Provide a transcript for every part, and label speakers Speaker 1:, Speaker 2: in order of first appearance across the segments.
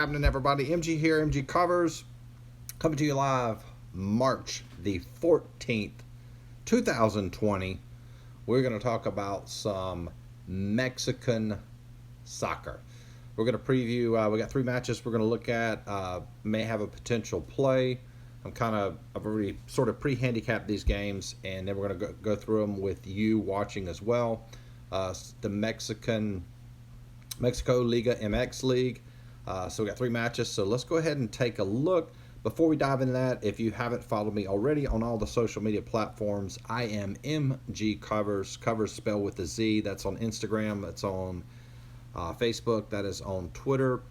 Speaker 1: Happening, everybody? MG here, MGCovers, coming to you live March the 14th, 2020. We're going to talk about some Mexican soccer. We're going to preview, we got three matches we're going to look at, may have a potential play. I've already sort of pre-handicapped these games, and then we're going to go through them with you watching as well. The Mexico Liga MX League. So we got three matches, so let's go ahead and take a look. Before we dive into that, if you haven't followed me already on all the social media platforms, I am MGCovers, covers spelled with a Z. That's on Instagram, that's on Facebook, that is on Twitter.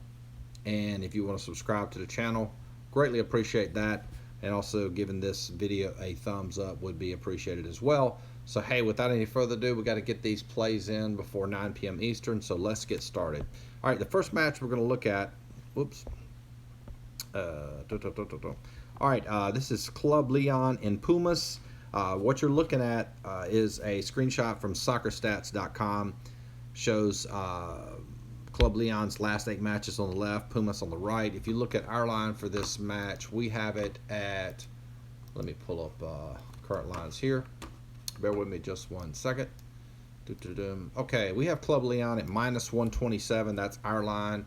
Speaker 1: And if you want to subscribe to the channel, greatly appreciate that. And also giving this video a thumbs up would be appreciated as well. So hey, without any further ado, we got to get these plays in before 9 p.m. Eastern, so let's get started. All right, the first match we're going to look at, all right, this is Club Leon and Pumas. What you're looking at is a screenshot from soccerstats.com. Shows Club Leon's last 8 matches on the left, Pumas on the right. If you look at our line for this match, we have it at, let me pull up current lines here. Bear with me just one second. Okay, we have Club Leon at -127. That's our line.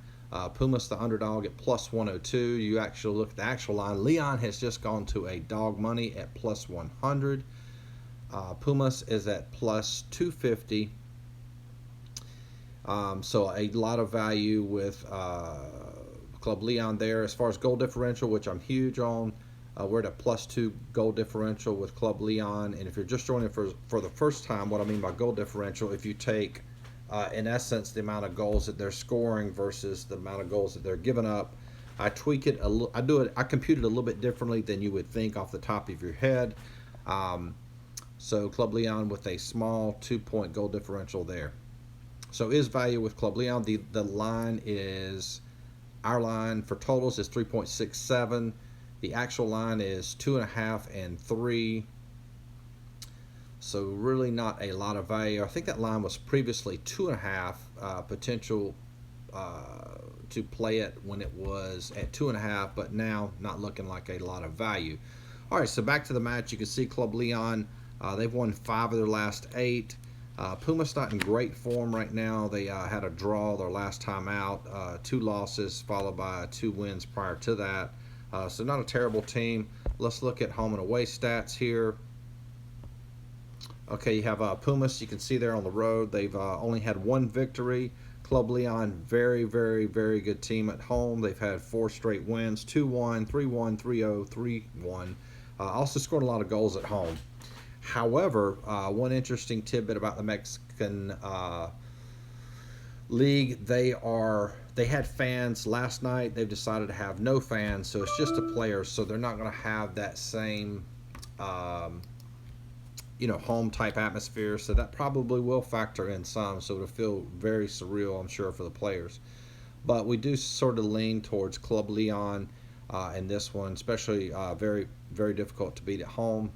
Speaker 1: Pumas, the underdog, at +102. You actually look at the actual line. Leon has just gone to a dog money at +100. Pumas is at +250. So a lot of value with Club Leon there. As far as goal differential, which I'm huge on, we're at a +2 goal differential with Club Leon. And if you're just joining for the first time, what I mean by goal differential, if you take, in essence, the amount of goals that they're scoring versus the amount of goals that they're giving up, I tweak it, I compute it a little bit differently than you would think off the top of your head. So Club Leon with a small 2-point goal differential there. So is value with Club Leon. The line is, our line for totals is 3.67. The actual line is 2.5 and 3. So really not a lot of value. I think that line was previously 2.5 potential to play it when it was at 2.5, but now not looking like a lot of value. All right, so back to the match. You can see Club Leon, they've won 5 of their last 8. Pumas not in great form right now. They had a draw their last time out, 2 losses followed by 2 wins prior to that. So not a terrible team. Let's look at home and away stats here. Okay, you have Pumas. You can see there on the road, they've only had 1 victory. Club Leon, very, very, very good team at home. They've had 4 straight wins, 2-1, 3-1, 3-0, 3-1. Also scored a lot of goals at home. However, one interesting tidbit about the Mexican league, they had fans last night. They've decided to have no fans, so it's just the players, so they're not going to have that same home type atmosphere, so that probably will factor in some, so it'll feel very surreal, I'm sure, for the players. But we do sort of lean towards Club Leon in this one, especially very, very difficult to beat at home.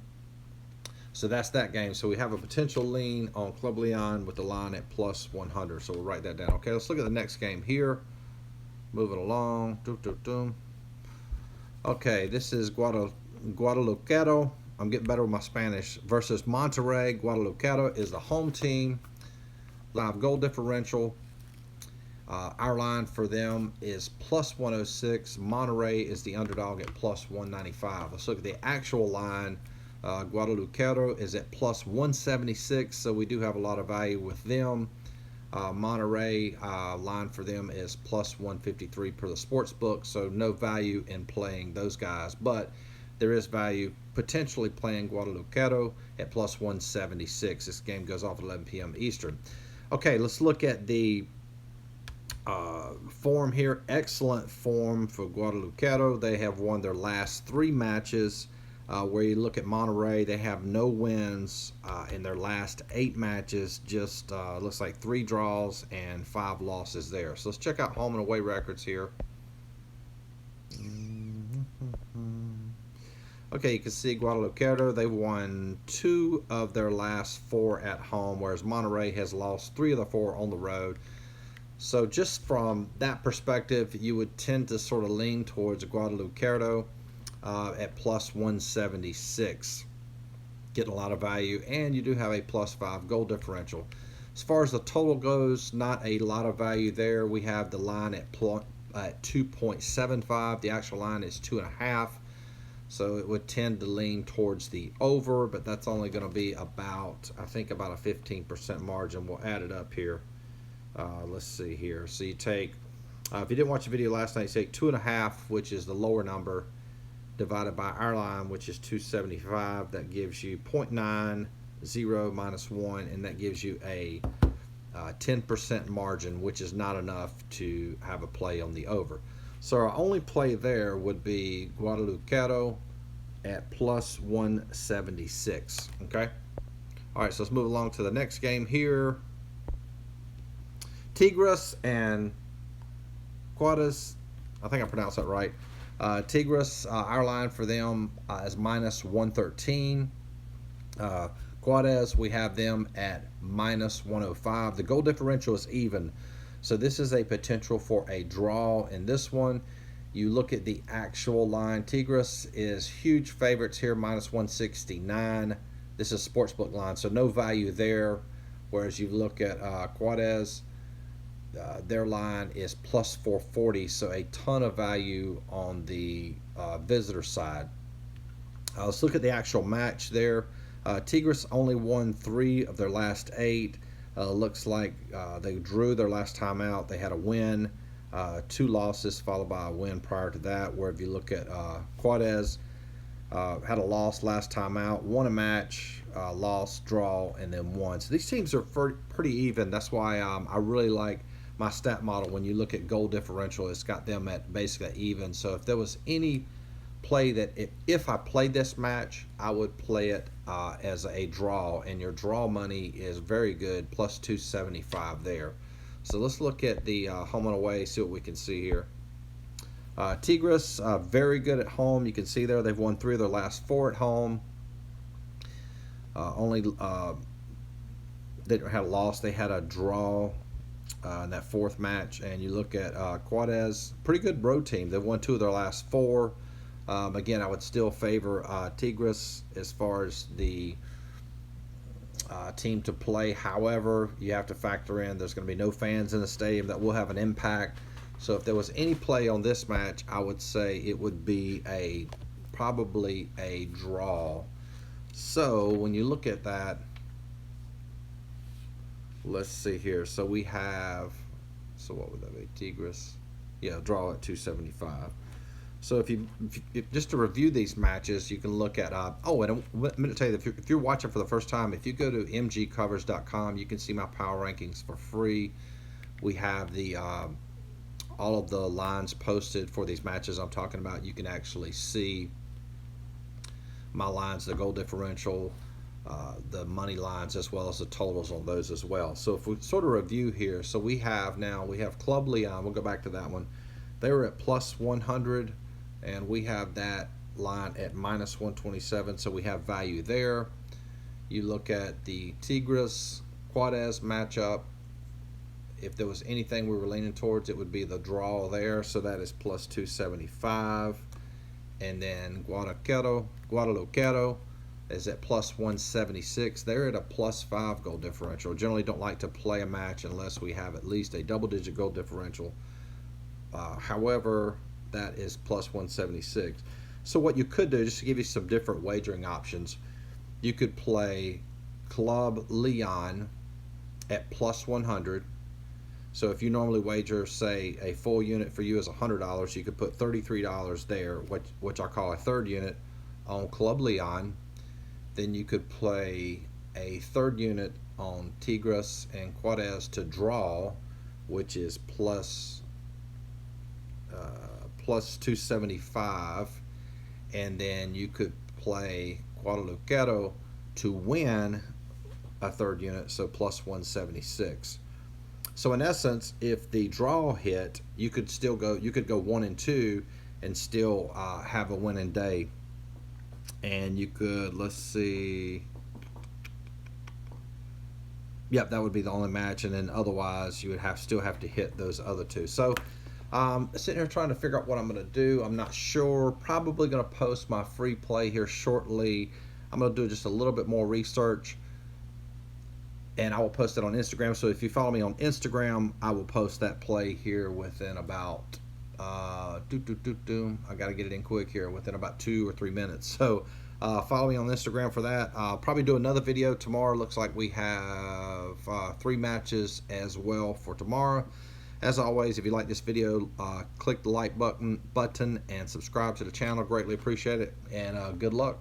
Speaker 1: So that's that game. So we have a potential lean on Club Leon with the line at +100. So we'll write that down. Okay, let's look at the next game here. Moving along. Okay, this is Guadalajara. I'm getting better with my Spanish. Versus Monterrey. Guadalajara is the home team. Live goal differential. Our line for them is +106. Monterrey is the underdog at +195. Let's look at the actual line. Guadalajara is at +176, so we do have a lot of value with them. Monterrey line for them is +153 per the sports book, so no value in playing those guys, but there is value potentially playing Guadalajara at +176. This game goes off at 11 p.m. Eastern. Okay, let's look at the form here. Excellent form for Guadalajara. They have won their last 3 matches. Where you look at Monterrey, they have no wins in their last 8 matches, just looks like 3 draws and 5 losses there. So let's check out home and away records here. Okay, you can see Guadalajara, they won 2 of their last 4 at home, whereas Monterrey has lost 3 of the 4 on the road. So just from that perspective, you would tend to sort of lean towards Guadalupe at plus 176. Getting a lot of value, and you do have a plus 5 goal differential. As far as the total goes, not a lot of value there. We have the line at 2.75. The actual line is 2.5. So it would tend to lean towards the over, but that's only going to be about, I think, about a 15% margin. We'll add it up here. Let's see here. So you take, if you didn't watch the video last night, you take 2.5, which is the lower number, divided by our line, which is 275. That gives you 0.90 minus 1, and that gives you a 10% margin, which is not enough to have a play on the over. So our only play there would be Guadalupe at plus 176. Okay. All right, so let's move along to the next game here. Tigres and Quadas, I think I pronounced that right. Tigres, our line for them is minus 113. Quadas, we have them at minus 105. The goal differential is even, so this is a potential for a draw in this one. You look at the actual line. Tigres is huge favorites here, minus 169. This is sportsbook line, so no value there. Whereas you look at Quadas, their line is plus 440, so a ton of value on the visitor side. Let's look at the actual match there. Tigres only won 3 of their last 8. Looks like they drew their last time out. They had a win, 2 losses followed by a win prior to that. Where if you look at Quadas, had a loss last time out, won a match, lost, draw, and then won. So these teams are pretty even. That's why I really like my stat model. When you look at goal differential, it's got them at basically even. So if there was any play that if I played this match, I would play it as a draw, and your draw money is very good, plus 275 there. So let's look at the home and away, see what we can see here. Tigres, very good at home. You can see there they've won 3 of their last 4 at home. Only they had a loss. They had a draw in that 4th match. And you look at Quadas, pretty good road team. They've won 2 of their last 4. Again, I would still favor Tigres as far as the team to play. However, you have to factor in there's going to be no fans in the stadium. That will have an impact. So if there was any play on this match, I would say it would be probably a draw. So when you look at that, let's see here. So we have, so what would that be? Tigres, yeah, draw at 275. So if just to review these matches, you can look at oh, and I'm going to tell you, if you're watching for the first time, if you go to MGCovers.com, you can see my power rankings for free. We have the all of the lines posted for these matches I'm talking about. You can actually see my lines, the goal differential, the money lines, as well as the totals on those as well. So if we sort of review here, so we have Club Leon. We'll go back to that one. They were at plus 100, and we have that line at minus 127, so we have value there. You look at the Tigres Quadas matchup. If there was anything we were leaning towards, it would be the draw there, so that is plus 275. And then Guadalupe is at plus 176. They're at a plus 5 goal differential. Generally don't like to play a match unless we have at least a double-digit goal differential. However, that is plus 176. So what you could do, just to give you some different wagering options, you could play Club Leon at plus 100. So if you normally wager, say, a full unit for you is $100, you could put $33 there, which I call a third unit, on Club Leon. Then you could play a third unit on Tigres and Quadas to draw, which is plus 275. And then you could play Guadalupe to win a third unit, so plus 176. So in essence, if the draw hit, you could go 1 and 2 and still have a winning day. And you could, let's see, Yep, that would be the only match, and then otherwise you would still have to hit those other two. So sitting here trying to figure out what I'm going to do. I'm not sure. Probably going to post my free play here shortly. I'm going to do just a little bit more research, and I will post it on Instagram. So if you follow me on Instagram, I will post that play here within about I got to get it in quick here within about 2 or 3 minutes. So follow me on Instagram for that. I'll probably do another video tomorrow. Looks like we have 3 matches as well for tomorrow. As always, if you like this video, click the like button and subscribe to the channel. Greatly appreciate it, and good luck.